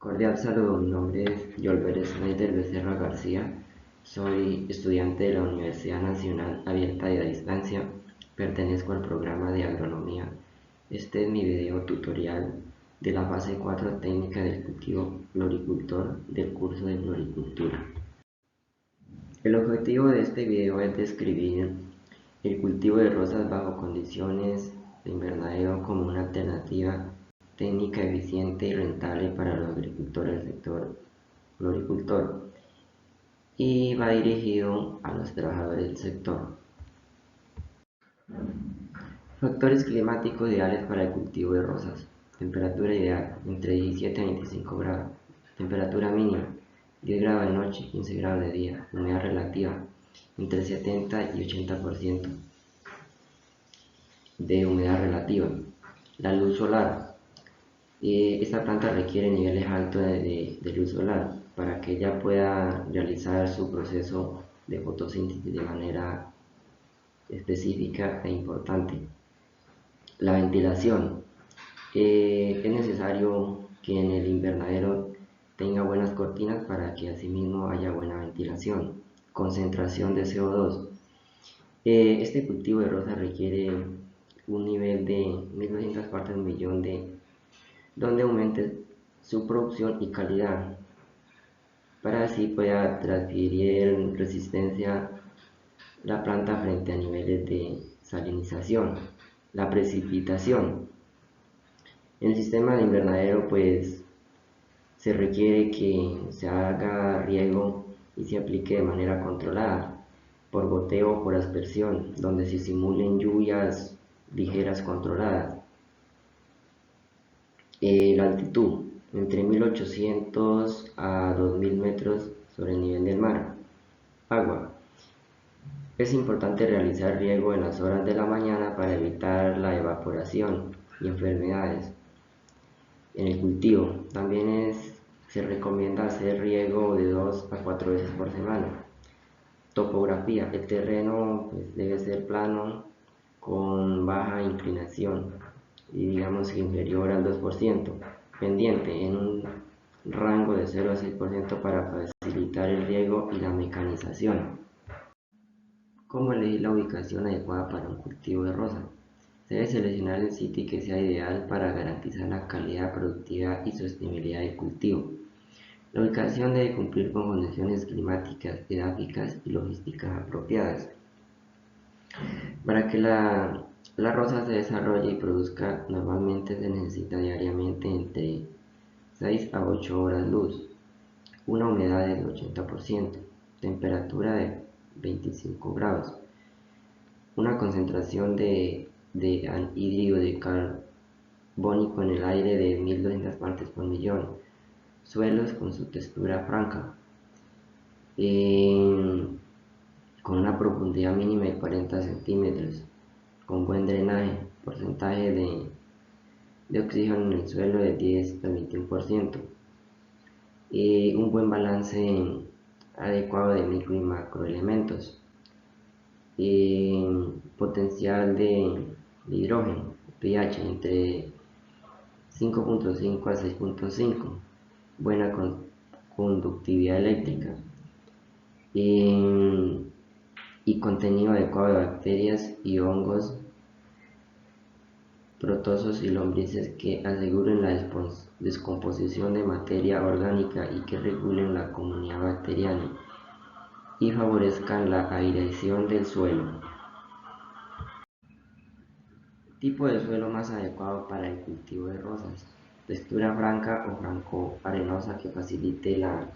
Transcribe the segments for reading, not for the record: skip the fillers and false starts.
Cordial saludo, mi nombre es Yolver Snyder Becerra García, soy estudiante de la Universidad Nacional Abierta y a Distancia, pertenezco al programa de agronomía. Este es mi video tutorial de la fase 4 técnica del cultivo floricultor del curso de floricultura. El objetivo de este video es describir el cultivo de rosas bajo condiciones de invernadero como una alternativa técnica eficiente y rentable para los agricultores del sector floricultor y va dirigido a los trabajadores del sector. Factores climáticos ideales para el cultivo de rosas. Temperatura ideal entre 17 a 25 grados. Temperatura mínima 10 grados de noche, 15 grados de día. Humedad relativa entre 70 y 80% de humedad relativa. La luz solar. Esta planta requiere niveles altos de luz solar para que ella pueda realizar su proceso de fotosíntesis de manera específica e importante. La ventilación. Es necesario que en el invernadero tenga buenas cortinas para que asimismo haya buena ventilación. Concentración de CO2. Este cultivo de rosas requiere un nivel de 1200 partes por millón donde aumente su producción y calidad para así pueda transferir resistencia la planta frente a niveles de salinización. La precipitación. En el sistema de invernadero pues se requiere que se haga riego y se aplique de manera controlada por goteo o por aspersión, donde se simulen lluvias ligeras controladas. La altitud entre 1800 a 2000 metros sobre el nivel del mar. Agua. Es importante realizar riego en las horas de la mañana para evitar la evaporación y enfermedades. En el cultivo también se recomienda hacer riego de 2 a 4 veces por semana. Topografía. El terreno pues, debe ser plano con baja inclinación y digamos inferior al 2%. Pendiente en un rango de 0 a 6% para facilitar el riego y la mecanización. ¿Cómo elegir la ubicación adecuada para un cultivo de rosa? Se debe seleccionar el sitio que sea ideal para garantizar la calidad productiva y sostenibilidad del cultivo. La ubicación debe cumplir con condiciones climáticas, edáficas y logísticas apropiadas. Para que la rosa se desarrolle y produzca, normalmente se necesita diariamente entre 6 a 8 horas luz, una humedad del 80%, temperatura de 25 grados, una concentración de anhídrido de carbónico en el aire de 1200 partes por millón, suelos con su textura franca, con una profundidad mínima de 40 centímetros, con buen drenaje, porcentaje de oxígeno en el suelo de 10 al 21%, un buen balance adecuado de micro y macroelementos, potencial de hidrógeno, pH entre 5.5 a 6.5, buena conductividad eléctrica y contenido adecuado de bacterias y hongos, protozoos y lombrices que aseguren la descomposición de materia orgánica y que regulen la comunidad bacteriana y favorezcan la aireación del suelo. Tipo de suelo más adecuado para el cultivo de rosas. Textura franca o franco-arenosa que facilite la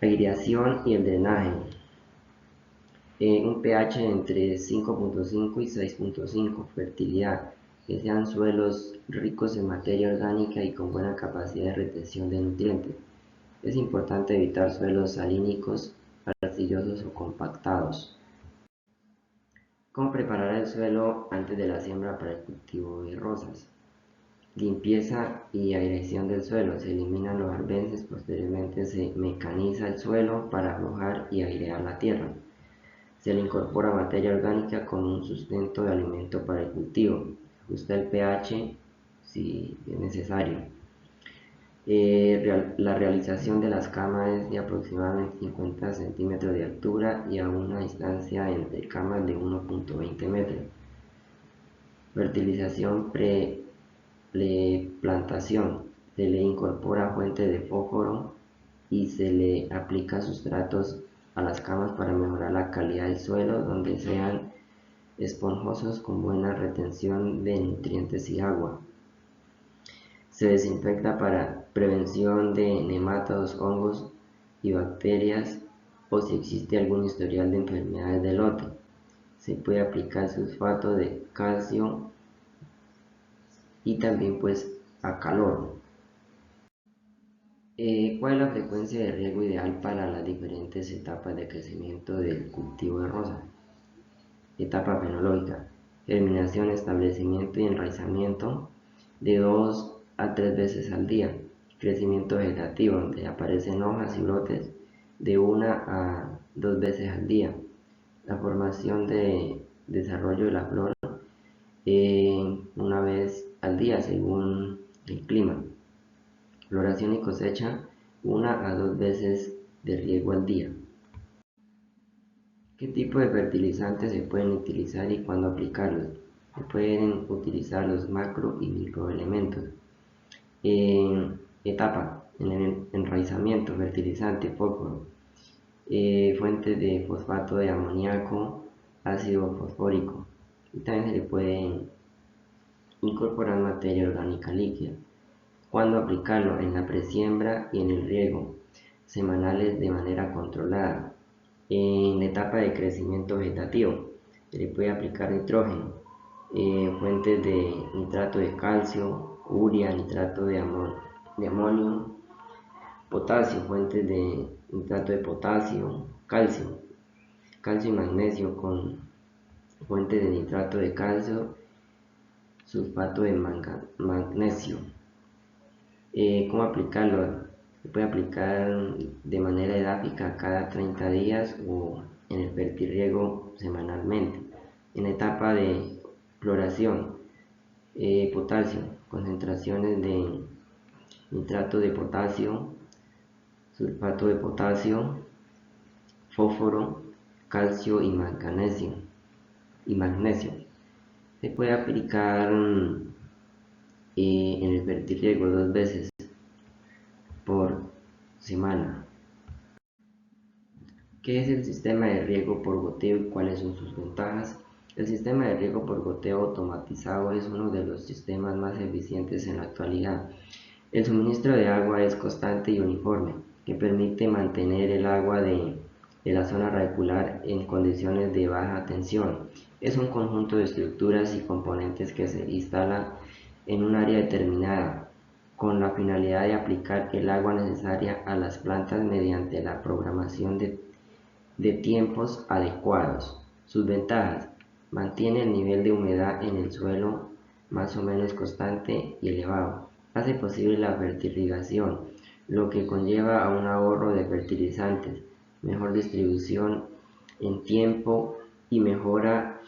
aireación y el drenaje. Un pH entre 5.5 y 6.5. Fertilidad. Que sean suelos ricos en materia orgánica y con buena capacidad de retención de nutrientes. Es importante evitar suelos salínicos, arcillosos o compactados. ¿Cómo preparar el suelo antes de la siembra para el cultivo de rosas? Limpieza y aireación del suelo. Se eliminan los arbences, posteriormente se mecaniza el suelo para aflojar y airear la tierra. Se le incorpora materia orgánica con un sustento de alimento para el cultivo. Se ajusta el pH si es necesario. La realización de las camas es de aproximadamente 50 centímetros de altura y a una distancia entre camas de 1,20 metros. Fertilización plantación. Se le incorpora fuente de fósforo y se le aplica sustratos a las camas para mejorar la calidad del suelo, donde sean esponjosos con buena retención de nutrientes y agua. Se desinfecta para prevención de nematodos, hongos y bacterias o si existe algún historial de enfermedades del lote. Se puede aplicar sulfato de calcio y también pues a calor. ¿Cuál es la frecuencia de riego ideal para las diferentes etapas de crecimiento del cultivo de rosas? Etapa fenológica: germinación, establecimiento y enraizamiento de 2 a 3 veces al día. Crecimiento vegetativo, donde aparecen hojas y brotes, de 1 a 2 veces al día. La formación de desarrollo de la flor, una vez al día según el clima. Floración y cosecha, 1 a 2 veces de riego al día. ¿Qué tipo de fertilizantes se pueden utilizar y cuándo aplicarlos? Se pueden utilizar los macro y microelementos. Etapa: en el enraizamiento, fertilizante, fósforo, fuentes de fosfato de amoníaco, ácido fosfórico, y también se le puede incorporar materia orgánica líquida. ¿Cuándo aplicarlo? En la presiembra y en el riego semanales de manera controlada. En la etapa de crecimiento vegetativo se le puede aplicar nitrógeno, fuentes de nitrato de calcio, urea, nitrato de amonio, potasio, fuentes de nitrato de potasio, calcio y magnesio con fuentes de nitrato de calcio, sulfato de magnesio. ¿Cómo aplicarlo? Se puede aplicar de manera edáfica cada 30 días o en el fertirriego semanalmente. En la etapa de floración, potasio, concentraciones de nitrato de potasio, sulfato de potasio, fósforo, calcio y magnesio. Se puede aplicar en el fertirriego 2 veces por semana. ¿Qué es el sistema de riego por goteo y cuáles son sus ventajas? El sistema de riego por goteo automatizado es uno de los sistemas más eficientes en la actualidad. El suministro de agua es constante y uniforme, que permite mantener el agua de la zona radicular en condiciones de baja tensión. Es un conjunto de estructuras y componentes que se instala en un área determinada, con la finalidad de aplicar el agua necesaria a las plantas mediante la programación de tiempos adecuados. Sus ventajas: mantiene el nivel de humedad en el suelo más o menos constante y elevado. Hace posible la fertirrigación, lo que conlleva a un ahorro de fertilizantes, mejor distribución en tiempo y mejora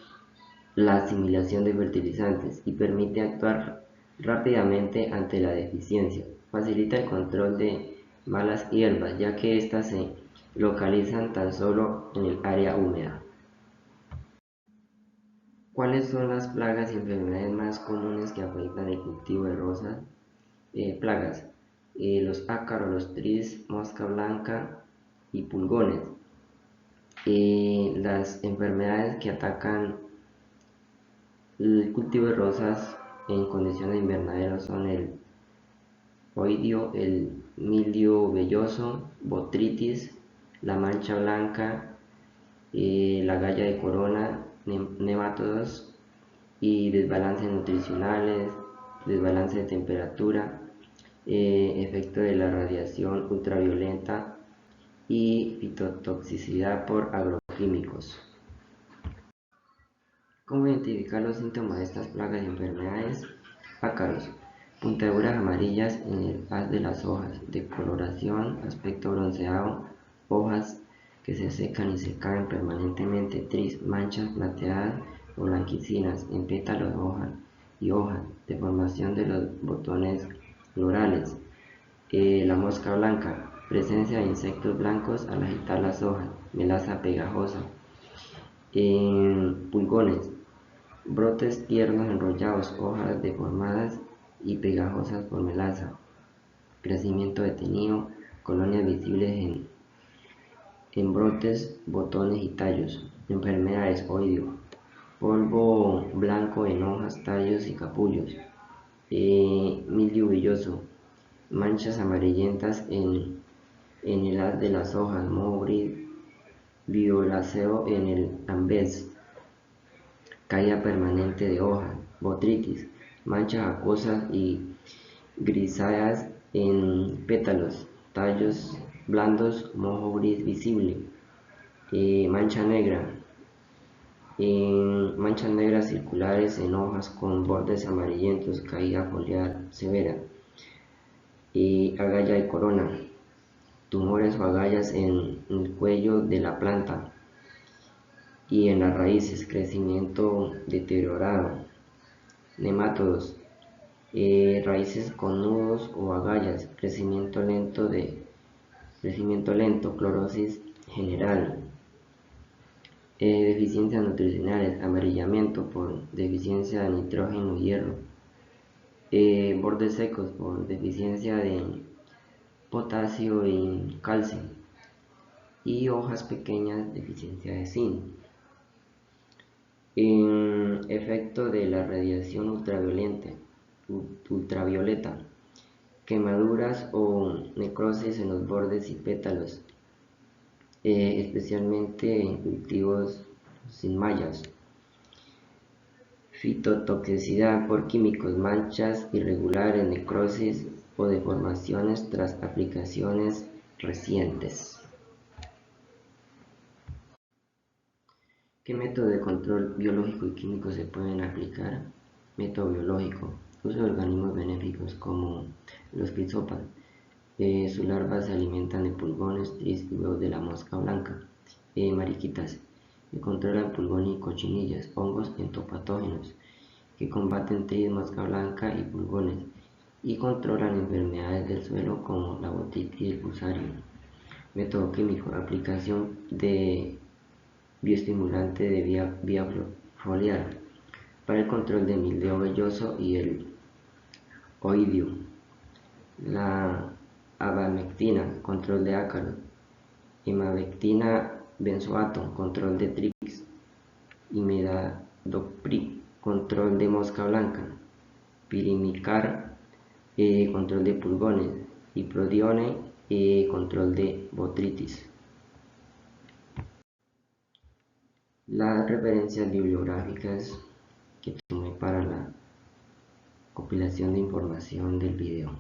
la asimilación de fertilizantes y permite actuar rápidamente ante la deficiencia. Facilita el control de malas hierbas, ya que éstas se localizan tan solo en el área húmeda. ¿Cuáles son las plagas y enfermedades más comunes que afectan el cultivo de rosas? Plagas: los ácaros, los tris, mosca blanca y pulgones. Las enfermedades que atacan el cultivo de rosas en condiciones de invernadero son el oidio, el mildio velloso, botrytis, la mancha blanca, la galla de corona, nematodos y desbalances nutricionales, desbalance de temperatura, efecto de la radiación ultravioleta y fitotoxicidad por agroquímicos. ¿Cómo identificar los síntomas de estas plagas y enfermedades? Ácaros: puntaduras amarillas en el haz de las hojas, decoloración, aspecto bronceado, hojas que se secan y se caen permanentemente. Tris: manchas plateadas o blanquecinas en pétalos y hojas, deformación de los botones florales. la mosca blanca. Presencia de insectos blancos al agitar las hojas. Melaza pegajosa. Pulgones. Brotes tiernos enrollados, hojas deformadas y pegajosas por melaza. Crecimiento detenido, colonias visibles en brotes, botones y tallos. Enfermedades: oidio, polvo blanco en hojas, tallos y capullos. Mildiu villoso, manchas amarillentas en el haz de las hojas, moho gris violáceo en el ambés, caída permanente de hojas. Botrytis, manchas acuosas y grisáceas en pétalos, tallos blandos, moho gris visible. Mancha negra, manchas negras circulares en hojas con bordes amarillentos, caída foliar severa. Agalla y corona, tumores o agallas en el cuello de la planta y en las raíces, crecimiento deteriorado. Nemátodos, raíces con nudos o agallas, crecimiento lento, clorosis general. Deficiencias nutricionales: amarillamiento por deficiencia de nitrógeno y hierro. Bordes secos por deficiencia de potasio y calcio. Y hojas pequeñas, deficiencia de zinc. Efecto de la radiación ultravioleta: quemaduras o necrosis en los bordes y pétalos, especialmente en cultivos sin mallas. Fitotoxicidad por químicos: manchas irregulares, necrosis o deformaciones tras aplicaciones recientes. ¿Qué método de control biológico y químico se pueden aplicar? Método biológico: uso de organismos benéficos como los crisópas. Sus larvas se alimentan de pulgones, tris y huevos de la mosca blanca. Mariquitas, que controlan pulgones y cochinillas. Hongos entopatógenos, que combaten tris, mosca blanca y pulgones, y controlan enfermedades del suelo como la otitis y el fusarium. Método químico: aplicación de bioestimulante de vía foliar para el control del mildiou velloso y el oidio. La abamectina, control de ácaros. Imavectina benzoato, control de trix. Imidacloprid, control de mosca blanca. Pirimicar, control de pulgones. Y prodione, control de botrytis. Las referencias bibliográficas que tomé para la compilación de información del video.